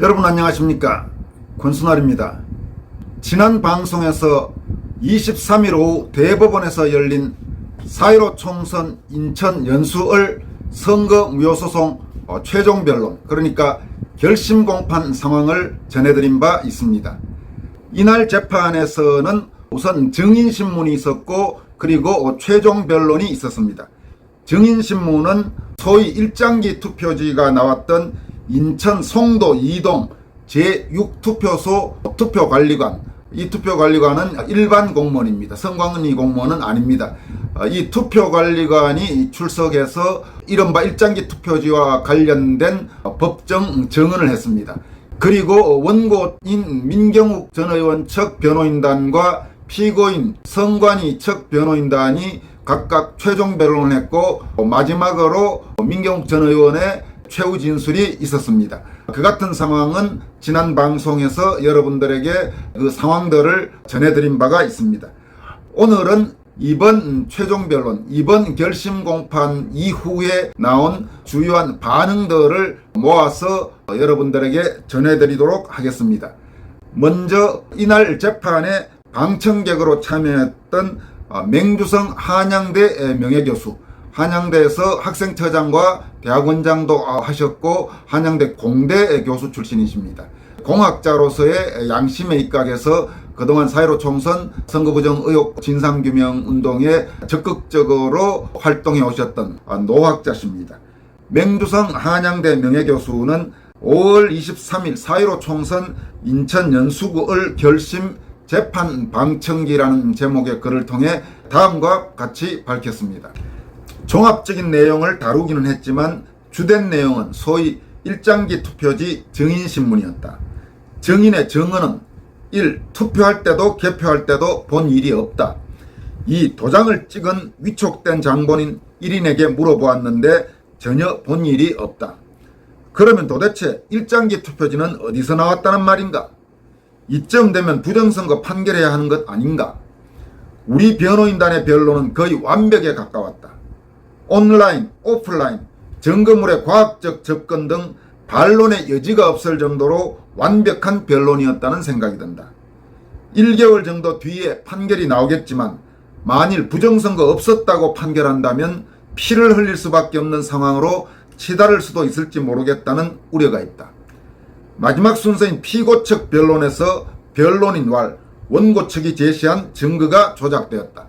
여러분 안녕하십니까, 권순환입니다. 지난 방송에서 23일 오후 대법원에서 열린 4.15 총선 인천 연수을 선거무효소송 최종 변론, 그러니까 결심 공판 상황을 전해드린 바 있습니다. 이날 재판에서는 우선 증인신문이 있었고 그리고 최종 변론이 있었습니다. 증인신문은 소위 일장기 투표지가 나왔던 인천 송도 2동 제6투표소 투표관리관, 이 투표관리관은 일반 공무원입니다. 선관위 공무원은 아닙니다. 이 투표관리관이 출석해서 이른바 일장기 투표지와 관련된 법정 증언을 했습니다. 그리고 원고인 민경욱 전 의원 측 변호인단과 피고인 선관위 측 변호인단이 각각 최종 변론을 했고, 마지막으로 민경욱 전 의원의 최후 진술이 있었습니다. 그 같은 상황은 지난 방송에서 여러분들에게 그 상황들을 전해드린 바가 있습니다. 오늘은 이번 최종 변론, 이번 결심 공판 이후에 나온 주요한 반응들을 모아서 여러분들에게 전해드리도록 하겠습니다. 먼저 이날 재판에 방청객으로 참여했던 맹주성 한양대 명예교수, 한양대에서 학생처장과 대학원장도 하셨고 한양대 공대 교수 출신이십니다. 공학자로서의 양심에 입각해서 그동안 4.15 총선 선거부정 의혹 진상규명 운동에 적극적으로 활동해 오셨던 노학자십니다. 맹주성 한양대 명예교수는 5월 23일 4.15 총선 인천 연수구을 결심 재판 방청기라는 제목의 글을 통해 다음과 같이 밝혔습니다. 종합적인 내용을 다루기는 했지만 주된 내용은 소위 일장기 투표지 증인신문이었다. 증인의 증언은 1. 투표할 때도 개표할 때도 본 일이 없다. 2. 도장을 찍은 위촉된 장본인 1인에게 물어보았는데 전혀 본 일이 없다. 그러면 도대체 일장기 투표지는 어디서 나왔다는 말인가? 이쯤 되면 부정선거 판결해야 하는 것 아닌가? 우리 변호인단의 변론은 거의 완벽에 가까웠다. 온라인, 오프라인, 증거물의 과학적 접근 등 반론의 여지가 없을 정도로 완벽한 변론이었다는 생각이 든다. 1개월 정도 뒤에 판결이 나오겠지만 만일 부정선거 없었다고 판결한다면 피를 흘릴 수밖에 없는 상황으로 치달을 수도 있을지 모르겠다는 우려가 있다. 마지막 순서인 피고 측 변론에서 변론인 원고 측이 제시한 증거가 조작되었다.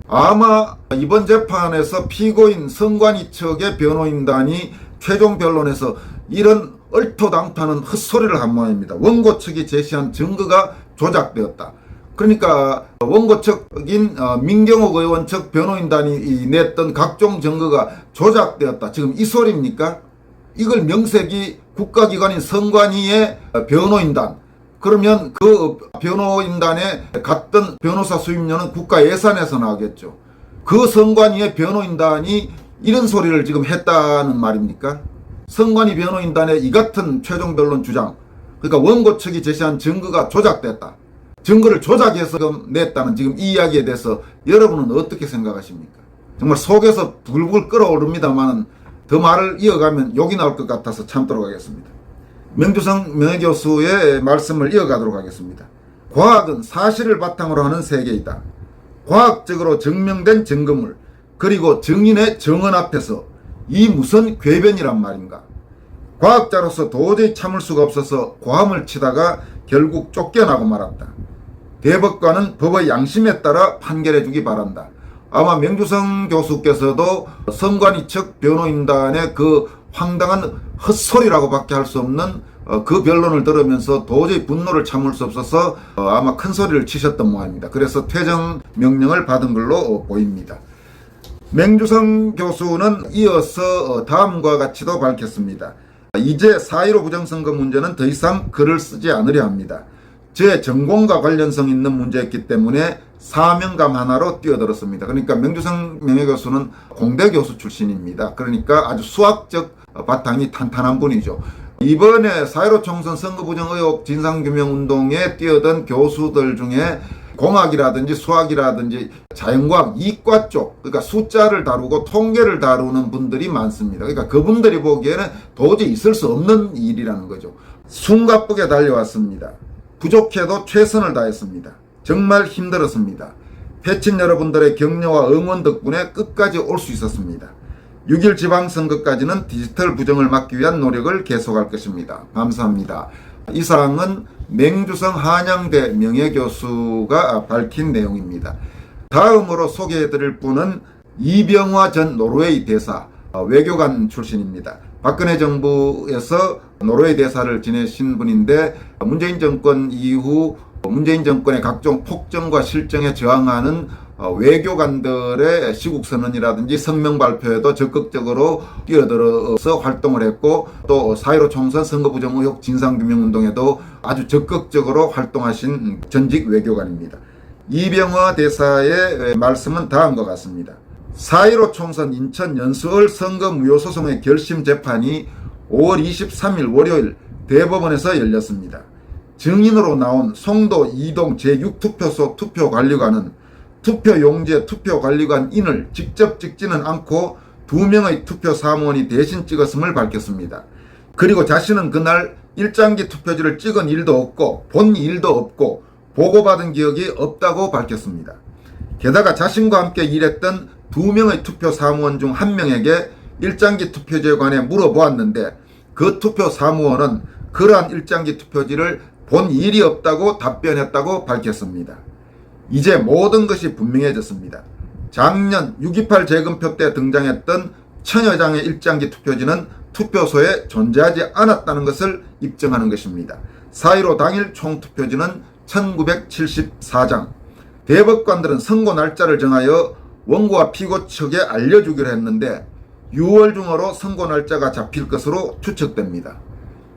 아마 이번 재판에서 피고인 선관위 측의 변호인단이 최종 변론에서 이런 얼토당토하는 헛소리를 한 모양입니다. 원고 측이 제시한 증거가 조작되었다. 그러니까 원고 측인 민경욱 의원 측 변호인단이 냈던 각종 증거가 조작되었다. 지금 이 소리입니까? 이걸 명색이 국가기관인 선관위의 변호인단, 그러면 그 변호인단에 갔던 변호사 수임료는 국가 예산에서 나오겠죠. 그 선관위의 변호인단이 이런 소리를 지금 했다는 말입니까? 선관위 변호인단의 이 같은 최종 변론 주장, 그러니까 원고 측이 제시한 증거가 조작됐다, 증거를 조작해서 냈다는 지금 이 이야기에 대해서 여러분은 어떻게 생각하십니까? 정말 속에서 부글부글 끓어오릅니다만 더 말을 이어가면 욕이 나올 것 같아서 참도록 하겠습니다. 맹주성 명예교수의 말씀을 이어가도록 하겠습니다. 과학은 사실을 바탕으로 하는 세계이다. 과학적으로 증명된 증거물 그리고 증인의 증언 앞에서 이 무슨 궤변이란 말인가. 과학자로서 도저히 참을 수가 없어서 고함을 치다가 결국 쫓겨나고 말았다. 대법관은 법의 양심에 따라 판결해 주기 바란다. 아마 맹주성 교수께서도 선관위 측 변호인단의 그 황당한 헛소리라고 밖에 할 수 없는 그 변론을 들으면서 도저히 분노를 참을 수 없어서 아마 큰 소리를 치셨던 모양입니다. 그래서 퇴정 명령을 받은 걸로 보입니다. 맹주성 교수는 이어서 다음과 같이도 밝혔습니다. 이제 4.15 부정선거 문제는 더 이상 글을 쓰지 않으려 합니다. 제 전공과 관련성 있는 문제였기 때문에 사명감 하나로 뛰어들었습니다. 그러니까 맹주성 명예교수는 공대 교수 출신입니다. 그러니까 아주 수학적 바탕이 탄탄한 분이죠. 이번에 4.15 총선 선거부정 의혹 진상규명운동에 뛰어든 교수들 중에 공학이라든지 수학이라든지 자연과학 이과 쪽, 그러니까 숫자를 다루고 통계를 다루는 분들이 많습니다. 그러니까 그분들이 보기에는 도저히 있을 수 없는 일이라는 거죠. 숨가쁘게 달려왔습니다. 부족해도 최선을 다했습니다. 정말 힘들었습니다. 패친 여러분들의 격려와 응원 덕분에 끝까지 올 수 있었습니다. 6.1 지방선거까지는 디지털 부정을 막기 위한 노력을 계속할 것입니다. 감사합니다. 이상은 맹주성 한양대 명예교수가 밝힌 내용입니다. 다음으로 소개해드릴 분은 이병화 전 노르웨이 대사, 외교관 출신입니다. 박근혜 정부에서 노르웨이 대사를 지내신 분인데 문재인 정권 이후 문재인 정권의 각종 폭정과 실정에 저항하는 외교관들의 시국선언이라든지 성명 발표에도 적극적으로 뛰어들어서 활동을 했고 또 4.15 총선 선거부정 의혹 진상규명운동에도 아주 적극적으로 활동하신 전직 외교관입니다. 이병화 대사의 말씀은 다음과 같습니다. 4.15 총선 인천 연수을 선거무효소송의 결심 재판이 5월 23일 월요일 대법원에서 열렸습니다. 증인으로 나온 송도 이동 제6투표소 투표관리관은 투표용지에 투표관리관인을 직접 찍지는 않고 2명의 투표사무원이 대신 찍었음을 밝혔습니다. 그리고 자신은 그날 일장기 투표지를 찍은 일도 없고 본 일도 없고 보고받은 기억이 없다고 밝혔습니다. 게다가 자신과 함께 일했던 2명의 투표사무원 중 1명에게 일장기 투표지에 관해 물어보았는데 그 투표사무원은 그러한 일장기 투표지를 본 일이 없다고 답변했다고 밝혔습니다. 이제 모든 것이 분명해졌습니다. 작년 6.28 재검표 때 등장했던 천여 장의 일장기 투표지는 투표소에 존재하지 않았다는 것을 입증하는 것입니다. 4.15 당일 총투표지는 1974장. 대법관들은 선고 날짜를 정하여 원고와 피고 측에 알려주기로 했는데 6월 중으로 선고 날짜가 잡힐 것으로 추측됩니다.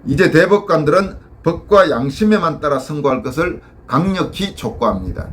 이제 대법관들은 법과 양심에만 따라 선고할 것을 강력히 촉구합니다.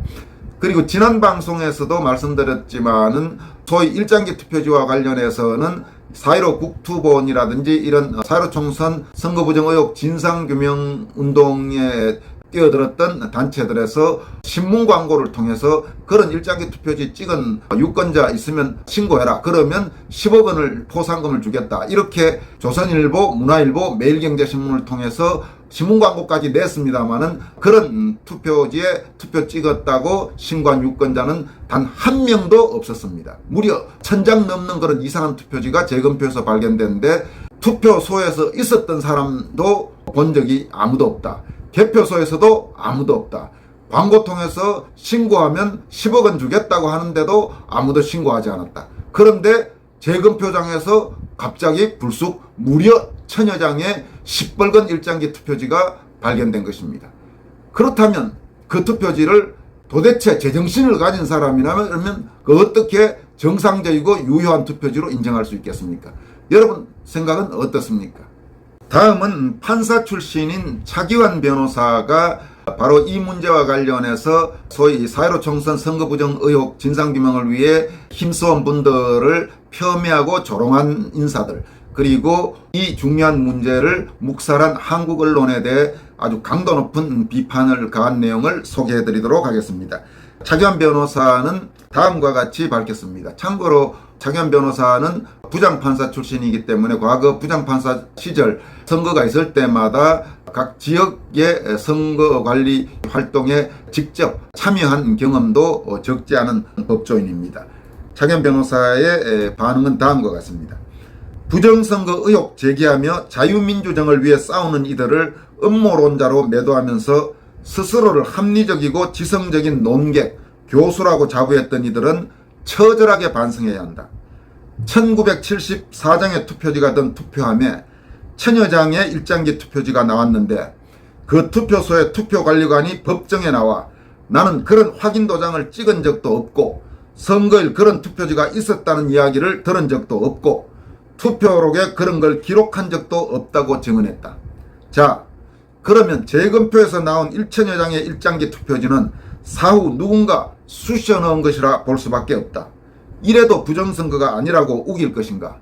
그리고 지난 방송에서도 말씀드렸지만은 소위 일장기 투표지와 관련해서는 4.15 국투본이라든지 이런 4.15 총선 선거부정 의혹 진상규명운동에 뛰어들었던 단체들에서 신문 광고를 통해서 그런 일장기 투표지 찍은 유권자 있으면 신고해라. 그러면 10억 원을 포상금을 주겠다. 이렇게 조선일보, 문화일보, 매일경제신문을 통해서 신문 광고까지 냈습니다마는 그런 투표지에 투표 찍었다고 신고한 유권자는 단 한 명도 없었습니다. 무려 1000장 넘는 그런 이상한 투표지가 재검표에서 발견됐는데 투표소에서 있었던 사람도 본 적이 아무도 없다. 개표소에서도 아무도 없다. 광고 통해서 신고하면 10억 원 주겠다고 하는데도 아무도 신고하지 않았다. 그런데 재검표장에서 갑자기 불쑥 무려 1000여 장의 시뻘건 일장기 투표지가 발견된 것입니다. 그렇다면 그 투표지를 도대체 제정신을 가진 사람이라면 그 어떻게 정상적이고 유효한 투표지로 인정할 수 있겠습니까? 여러분 생각은 어떻습니까? 다음은 판사 출신인 차기환 변호사가 바로 이 문제와 관련해서 소위 4.15 총선 선거부정 의혹 진상규명을 위해 힘써온 분들을 폄훼하고 조롱한 인사들, 그리고 이 중요한 문제를 묵살한 한국 언론에 대해 아주 강도 높은 비판을 가한 내용을 소개해드리도록 하겠습니다. 차기환 변호사는 다음과 같이 밝혔습니다. 참고로 차기환 변호사는 부장판사 출신이기 때문에 과거 부장판사 시절 선거가 있을 때마다 각 지역의 선거관리 활동에 직접 참여한 경험도 적지 않은 법조인입니다. 차기환 변호사의 반응은 다음과 같습니다. 부정선거 의혹 제기하며 자유민주정을 위해 싸우는 이들을 음모론자로 매도하면서 스스로를 합리적이고 지성적인 논객, 교수라고 자부했던 이들은 처절하게 반성해야 한다. 1974장의 투표지가 든 투표함에 1000여 장의 일장기 투표지가 나왔는데 그 투표소의 투표관리관이 법정에 나와 나는 그런 확인 도장을 찍은 적도 없고 선거일 그런 투표지가 있었다는 이야기를 들은 적도 없고 투표록에 그런 걸 기록한 적도 없다고 증언했다. 자, 그러면 재검표에서 나온 1000여 장의 일장기 투표지는 사후 누군가 쑤셔 넣은 것이라 볼 수밖에 없다. 이래도 부정선거가 아니라고 우길 것인가?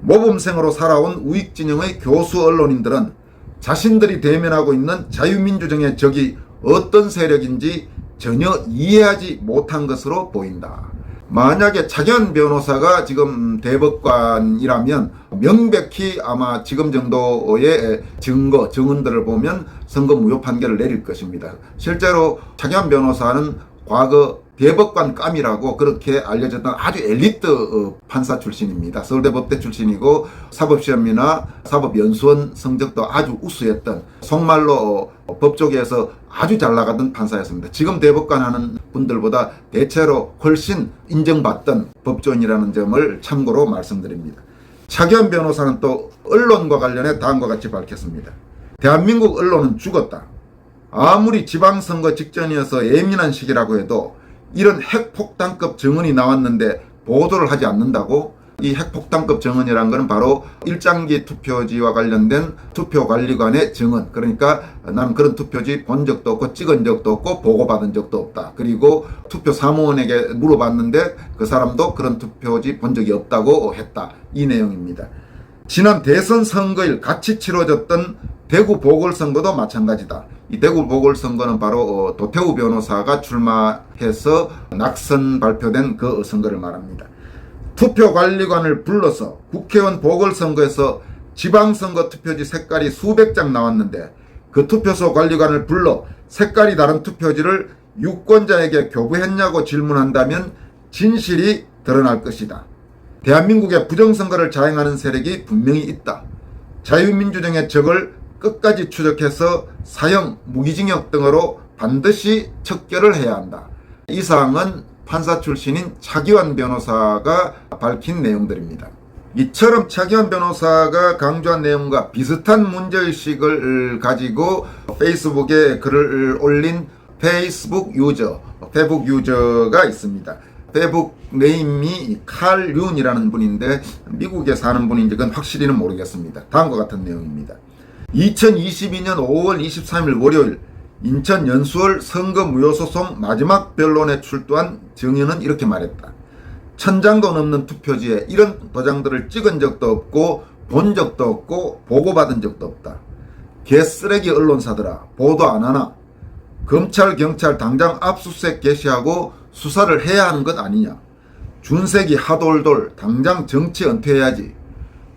모범생으로 살아온 우익진영의 교수 언론인들은 자신들이 대면하고 있는 자유민주정의 적이 어떤 세력인지 전혀 이해하지 못한 것으로 보인다. 만약에 차기환 변호사가 지금 대법관이라면 명백히 아마 지금 정도의 증언들을 보면 선거 무효 판결을 내릴 것입니다. 실제로 차기환 변호사는 과거 대법관 감이라고 그렇게 알려졌던 아주 엘리트 판사 출신입니다. 서울대 법대 출신이고 사법시험이나 사법연수원 성적도 아주 우수했던, 속말로 법조계에서 아주 잘 나가던 판사였습니다. 지금 대법관 하는 분들보다 대체로 훨씬 인정받던 법조인이라는 점을 참고로 말씀드립니다. 차기환 변호사는 또 언론과 관련해 다음과 같이 밝혔습니다. 대한민국 언론은 죽었다. 아무리 지방선거 직전이어서 예민한 시기라고 해도 이런 핵폭탄급 증언이 나왔는데 보도를 하지 않는다고? 이 핵폭탄급 증언이란 것은 바로 일장기 투표지와 관련된 투표관리관의 증언. 그러니까 나는 그런 투표지 본 적도 없고 찍은 적도 없고 보고받은 적도 없다. 그리고 투표 사무원에게 물어봤는데 그 사람도 그런 투표지 본 적이 없다고 했다. 이 내용입니다. 지난 대선 선거일 같이 치러졌던 대구 보궐선거도 마찬가지다. 이 대구 보궐선거는 바로 도태우 변호사가 출마해서 낙선 발표된 그 선거를 말합니다. 투표관리관을 불러서 국회의원 보궐선거에서 지방선거 투표지 색깔이 수백 장 나왔는데 그 투표소 관리관을 불러 색깔이 다른 투표지를 유권자에게 교부했냐고 질문한다면 진실이 드러날 것이다. 대한민국에 부정선거를 자행하는 세력이 분명히 있다. 자유민주정의 적을 끝까지 추적해서 사형, 무기징역 등으로 반드시 척결을 해야 한다. 이 사항은 판사 출신인 차기환 변호사가 밝힌 내용들입니다. 이처럼 차기환 변호사가 강조한 내용과 비슷한 문제의식을 가지고 페이스북에 글을 올린 페이북 유저가 있습니다. 페이북 네임이 칼 윤이라는 분인데 미국에 사는 분인지 그건 확실히는 모르겠습니다. 다음과 같은 내용입니다. 2022년 5월 23일 월요일 인천 연수월 선거무효소송 마지막 변론에 출두한 증인은 이렇게 말했다. 1000장도 넘는 투표지에 이런 도장들을 찍은 적도 없고 본 적도 없고 보고받은 적도 없다. 개쓰레기 언론사들아, 보도 안 하나? 검찰 경찰 당장 압수수색 개시하고 수사를 해야 하는 것 아니냐? 준색이 하돌돌 당장 정치 은퇴해야지.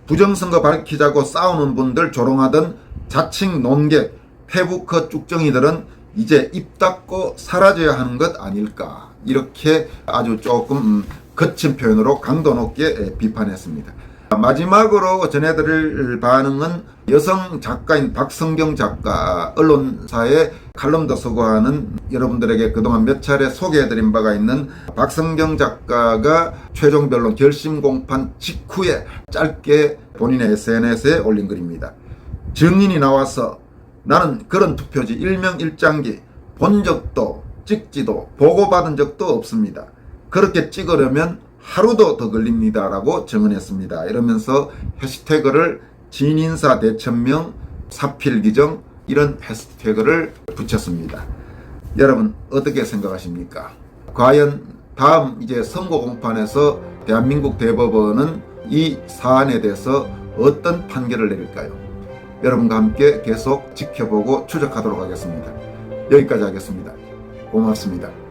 부정선거 밝히자고 싸우는 분들 조롱하던 자칭 논객, 페북커 쭉정이들은 이제 입 닫고 사라져야 하는 것 아닐까. 이렇게 아주 조금 거친 표현으로 강도 높게 비판했습니다. 마지막으로 전해드릴 반응은 여성 작가인 박성경 작가, 언론사에 칼럼도 쓰고 하는, 여러분들에게 그동안 몇 차례 소개해드린 바가 있는 박성경 작가가 최종 변론 결심 공판 직후에 짧게 본인의 SNS에 올린 글입니다. 증인이 나와서 나는 그런 투표지 일명 일장기 본 적도 찍지도 보고받은 적도 없습니다. 그렇게 찍으려면 하루도 더 걸립니다 라고 증언했습니다. 이러면서 해시태그를 진인사 대천명 사필기정 이런 해시태그를 붙였습니다. 여러분 어떻게 생각하십니까? 과연 다음 이제 선고 공판에서 대한민국 대법원은 이 사안에 대해서 어떤 판결을 내릴까요? 여러분과 함께 계속 지켜보고 추적하도록 하겠습니다. 여기까지 하겠습니다. 고맙습니다.